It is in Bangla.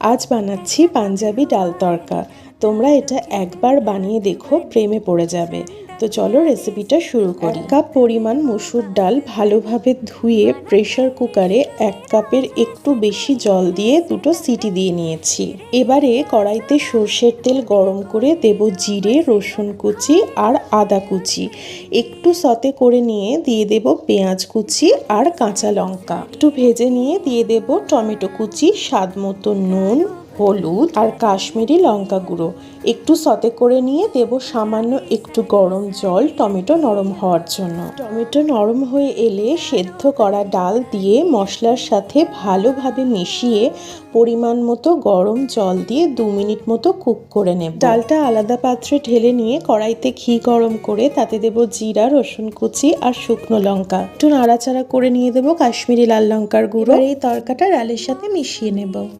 আজ বানাচ্ছি পাঞ্জাবি ডাল তড়কা। তোমরা এটা একবার বানিয়ে দেখো, প্রেমে পড়ে যাবে। তো চলো রেসিপিটা শুরু করি। 1 কাপ পরিমাণ মসুর ডাল ভালোভাবে ধুয়ে প্রেসার কুকারে 1 কাপের একটু বেশি জল দিয়ে 2টো সিটি দিয়ে নিয়েছি। এবারে কড়াইতে সর্ষের তেল গরম করে দেব জিরে, রসুন কুচি আর আদা কুচি। একটু সতে করে নিয়ে দিয়ে দেব পেঁয়াজ কুচি আর কাঁচা লঙ্কা। একটু ভেজে নিয়ে দিয়ে দেব টমেটো কুচি, স্বাদ মতো নুন, হলুদ আর কাশ্মীরি লঙ্কা গুঁড়ো। একটু সতে করে নিয়ে দেব সামান্য একটু গরম জল টমেটো নরম হওয়ার জন্য। টমেটো নরম হয়ে এলে সেদ্ধ করা ডাল দিয়ে মশলার সাথে ভালোভাবে মিশিয়ে পরিমাণ মতো গরম জল দিয়ে 2 মিনিট মতো কুক করে নেব। ডালটা আলাদা পাত্রে ঢেলে নিয়ে কড়াইতে ঘি গরম করে তাতে দেব জিরা, রসুন কুচি আর শুকনো লঙ্কা। একটু নাড়াচাড়া করে নিয়ে দেব কাশ্মীরি লাল লঙ্কার গুঁড়ো। এই তরকাটা ডালের সাথে মিশিয়ে নেব।